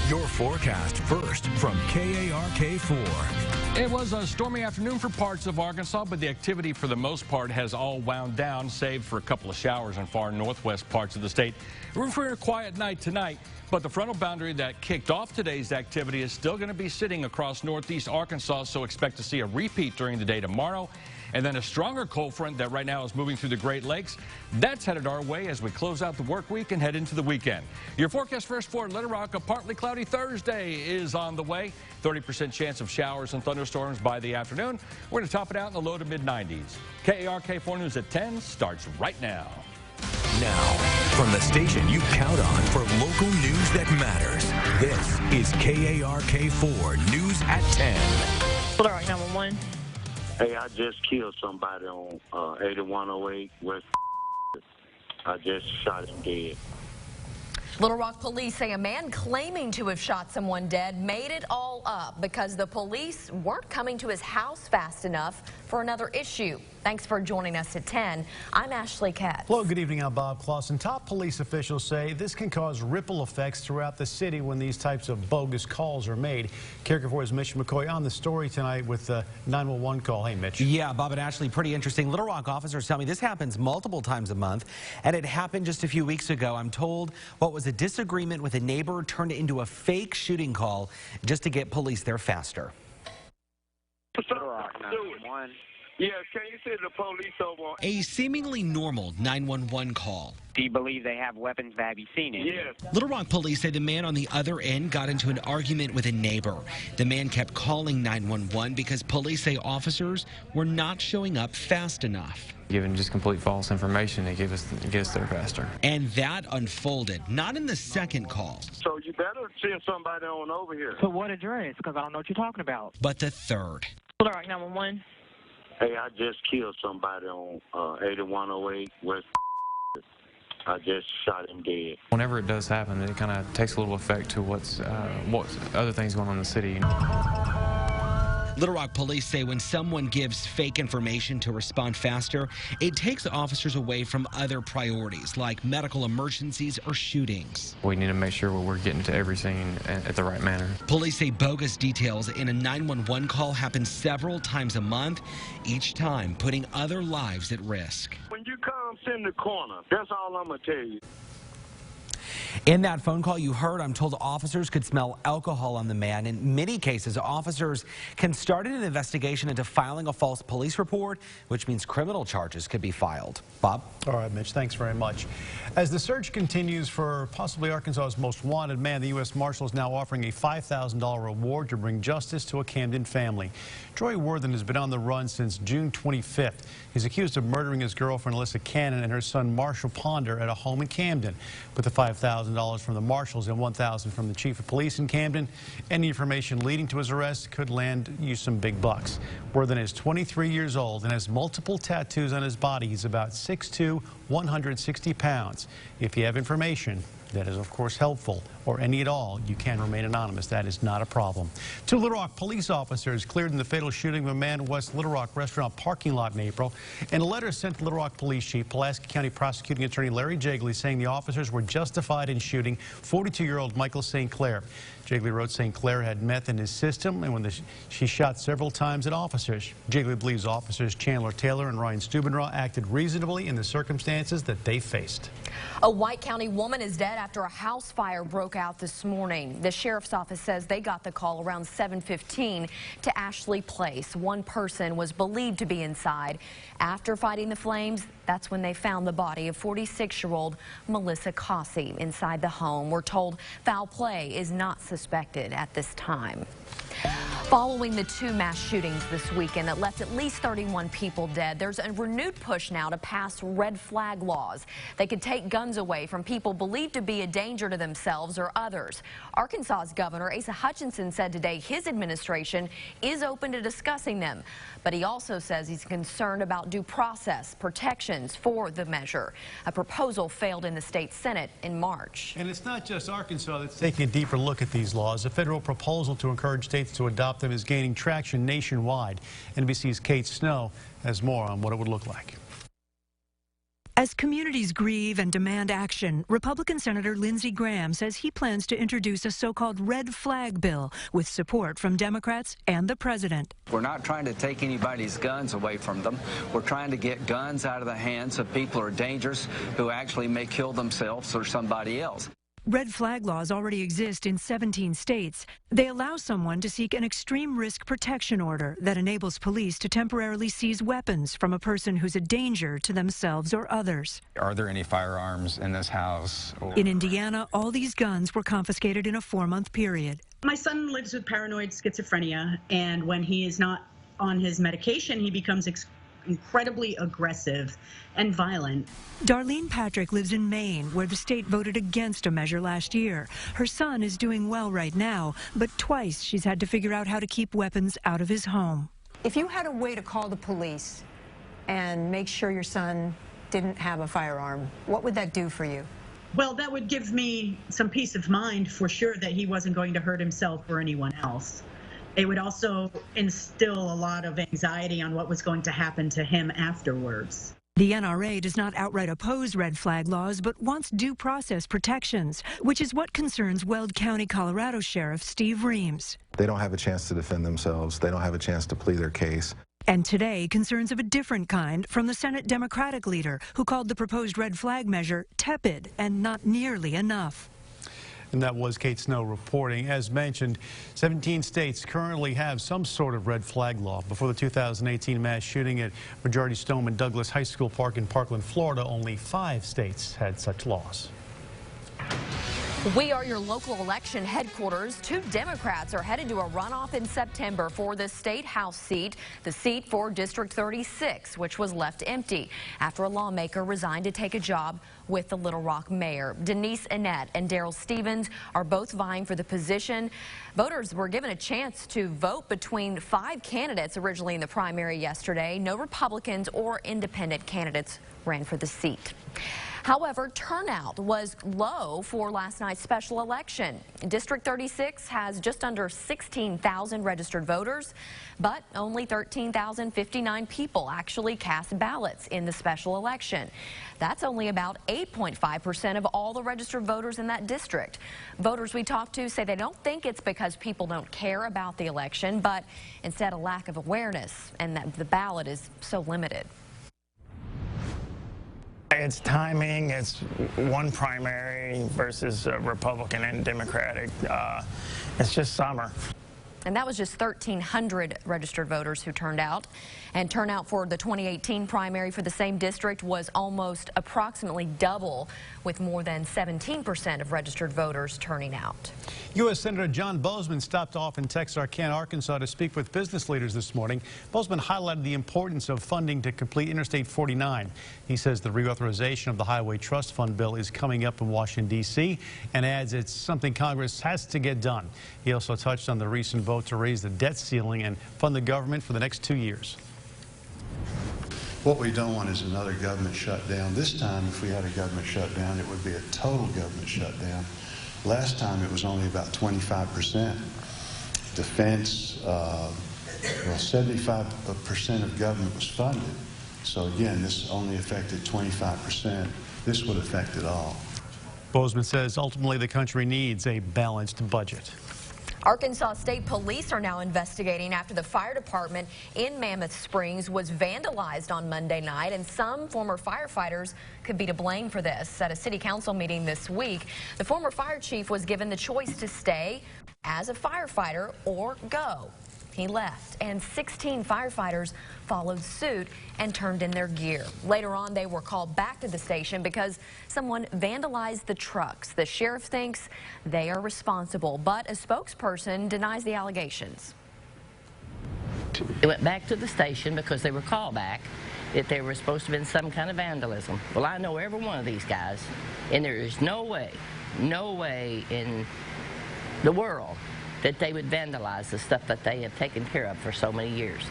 Your forecast first from KARK4. It was a stormy afternoon for parts of Arkansas, but the activity for the most part has all wound down, save for a couple of showers in far northwest parts of the state. We're for a quiet night tonight, but the frontal boundary that kicked off today's activity is still going to be sitting across northeast Arkansas, so expect to see a repeat during the day tomorrow. And then a stronger cold front that right now is moving through the Great Lakes. That's headed our way as we close out the work week and head into the weekend. Your forecast first for Little Rock, a partly cloudy Thursday is on the way. 30% chance of showers and thunderstorms by the afternoon. We're going to top it out in the low to mid-90s. KARK4 News at 10 starts right now. Now, from the station you count on for local news that matters, this is KARK4 News at 10. Little Rock 911. Hey, I just killed somebody on 8108 West. I just shot him dead. Little Rock police say a man claiming to have shot someone dead made it all up because the police weren't coming to his house fast enough for another issue. Thanks for joining us at 10. I'm Ashley Katz. Hello, good evening. I'm Bob Clausen. Top police officials say this can cause ripple effects throughout the city when these types of bogus calls are made. KARK4's Mitch McCoy on the story tonight with the 911 call. Hey, Mitch. Yeah, Bob and Ashley, pretty interesting. Little Rock officers tell me this happens multiple times a month, and it happened just a few weeks ago. I'm told what was a disagreement with a neighbor turned into a fake shooting call just to get police there faster. Little Rock 911. Yeah, can you see the police over? A seemingly normal 911 call. Do you believe they have weapons? Have you seen it? Yes. Little Rock police say the man on the other end got into an argument with a neighbor. The man kept calling 911 because police say officers were not showing up fast enough. Given just complete false information to get us there faster. And that unfolded, not in the second call. So you better send somebody on over here. So what address? Because I don't know what you're talking about. But the third. Little Rock 911. Hey, I just killed somebody on 8108 West. I just shot him dead. Whenever it does happen, it kind of takes a little effect to what's other things going on in the city. Little Rock police say when someone gives fake information to respond faster, it takes officers away from other priorities like medical emergencies or shootings. We need to make sure we're getting to every scene at the right manner. Police say bogus details in a 911 call happen several times a month, each time putting other lives at risk. When you come, send the corner. That's all I'm going to tell you. In that phone call you heard, I'm told officers could smell alcohol on the man. In many cases, officers can start an investigation into filing a false police report, which means criminal charges could be filed. Bob? All right, Mitch, thanks very much. As the search continues for possibly Arkansas's most wanted man, the U.S. Marshal is now offering a $5,000 reward to bring justice to a Camden family. Troy Worthen has been on the run since June 25th. He's accused of murdering his girlfriend, Alyssa Cannon, and her son, Marshall Ponder, at a home in Camden. With the $5,000 from the Marshals and $1,000 from the Chief of Police in Camden, any information leading to his arrest could land you some big bucks. Worthen is 23 years old and has multiple tattoos on his body. He's about 6'2", 160 pounds. If you have information that is, of course, helpful, or any at all, you can remain anonymous. That is not a problem. 2 Little Rock police officers cleared in the fatal shooting of a man in West Little Rock restaurant parking lot in April. In a letter sent to Little Rock Police Chief, Pulaski County Prosecuting Attorney Larry Jigley saying the officers were justified in shooting 42-year-old Michael St. Clair. Jigley wrote St. Clair had meth in his system, and she shot several times at officers. Jigley believes officers Chandler Taylor and Ryan Steubenraw acted reasonably in the circumstances that they faced. A White County woman is dead after a house fire broke out this morning. The sheriff's office says they got the call around 7:15 to Ashley Place. One person was believed to be inside. After fighting the flames, that's when they found the body of 46-year-old Melissa Cossey inside the home. We're told foul play is not suspected at this time. Following the 2 mass shootings this weekend that left at least 31 people dead, there's a renewed push now to pass red flag laws. They could take guns away from people believed to be a danger to themselves or others. Arkansas's Governor Asa Hutchinson said today his administration is open to discussing them, but he also says he's concerned about due process protections for the measure. A proposal failed in the state Senate in March. And it's not just Arkansas that's taking a deeper look at these laws. A federal proposal to encourage states to adopt them is gaining traction nationwide. NBC's Kate Snow has more on what it would look like. As communities grieve and demand action, Republican Senator Lindsey Graham says he plans to introduce a so-called red flag bill with support from Democrats and the president. We're not trying to take anybody's guns away from them. We're trying to get guns out of the hands of people who are dangerous, who actually may kill themselves or somebody else. Red flag laws already exist in 17 states. They allow someone to seek an extreme risk protection order that enables police to temporarily seize weapons from a person who's a danger to themselves or others. Are there any firearms in this house? In Indiana, all these guns were confiscated in a 4-month period. My son lives with paranoid schizophrenia, and when he is not on his medication, he becomes incredibly aggressive and violent. Darlene Patrick lives in Maine, where the state voted against a measure last year. Her son is doing well right now, but twice she's had to figure out how to keep weapons out of his home. If you had a way to call the police and make sure your son didn't have a firearm, what would that do for you? Well, that would give me some peace of mind for sure that he wasn't going to hurt himself or anyone else. It would also instill a lot of anxiety on what was going to happen to him afterwards. The NRA does not outright oppose red flag laws, but wants due process protections, which is what concerns Weld County, Colorado Sheriff Steve Reams. They don't have a chance to defend themselves. They don't have a chance to plead their case. And today, concerns of a different kind from the Senate Democratic leader, who called the proposed red flag measure tepid and not nearly enough. And that was Kate Snow reporting. As mentioned, 17 states currently have some sort of red flag law. Before the 2018 mass shooting at Majority Stoneman Douglas High School Park in Parkland, Florida, only 5 states had such laws. We are your local election headquarters. 2 Democrats are headed to a runoff in September for the state house seat, the seat for District 36, which was left empty after a lawmaker resigned to take a job with the Little Rock mayor. Denise Annette and Daryl Stevens are both vying for the position. Voters were given a chance to vote between 5 candidates originally in the primary yesterday. No Republicans or independent candidates ran for the seat. However, turnout was low for last night's special election. District 36 has just under 16,000 registered voters, but only 13,059 people actually cast ballots in the special election. That's only about 8.5% of all the registered voters in that district. Voters we talked to say they don't think it's because people don't care about the election, but instead a lack of awareness and that the ballot is so limited. It's timing. It's one primary versus Republican and Democratic. It's just summer. And that was just 1,300 registered voters who turned out. And turnout for the 2018 primary for the same district was almost approximately double, with more than 17% of registered voters turning out. U.S. Senator John Bozeman stopped off in Texarkana, Arkansas to speak with business leaders this morning. Bozeman highlighted the importance of funding to complete Interstate 49. He says the reauthorization of the Highway Trust Fund bill is coming up in Washington, D.C., and adds it's something Congress has to get done. He also touched on the recent vote to raise the debt ceiling and fund the government for the next 2 years. What we don't want is another government shutdown. This time, if we had a government shutdown, it would be a total government shutdown. Last time, it was only about 25%. Defense, well, 75% of government was funded. So again, this only affected 25%. This would affect it all. Bozeman says ultimately the country needs a balanced budget. Arkansas State Police are now investigating after the fire department in Mammoth Springs was vandalized on Monday night, and some former firefighters could be to blame for this. At a city council meeting this week, the former fire chief was given the choice to stay as a firefighter or go. He left, and 16 firefighters followed suit and turned in their gear. Later on, they were called back to the station because someone vandalized the trucks. The sheriff thinks they are responsible, but a spokesperson denies the allegations. They went back to the station because they were called back that there was supposed to have been some kind of vandalism. Well, I know every one of these guys, and there is no way in the world that they would vandalize the stuff that they have taken care of for so many years.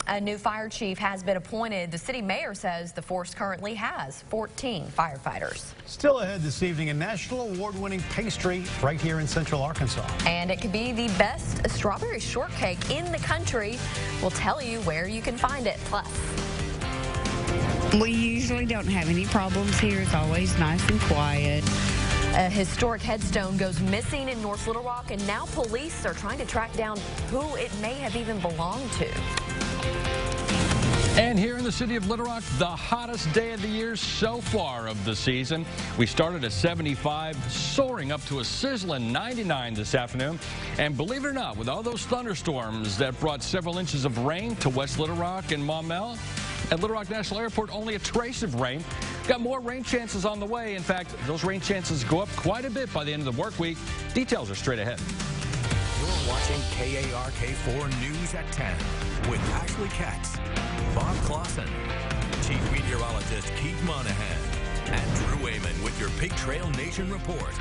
A new fire chief has been appointed. The city mayor says the force currently has 14 firefighters. Still ahead this evening, a national award-winning pastry right here in Central Arkansas. And it could be the best strawberry shortcake in the country. We'll tell you where you can find it. Plus, We usually don't have any problems here. It's always nice and quiet. A historic headstone goes missing in North Little Rock, and now police are trying to track down who it may have even belonged to. And here in the city of Little Rock, the hottest day of the year so far of the season. We started at 75, soaring up to a sizzling 99 this afternoon. And believe it or not, with all those thunderstorms that brought several inches of rain to West Little Rock and Maumelle, at Little Rock National Airport, only a trace of rain. Got more rain chances on the way. In fact, those rain chances go up quite a bit by the end of the work week. Details are straight ahead. You're watching KARK4 News at 10 with Ashley Katz, Bob Clausen, Chief Meteorologist Keith Monahan, and Drew Ayman with your Pig Trail Nation report.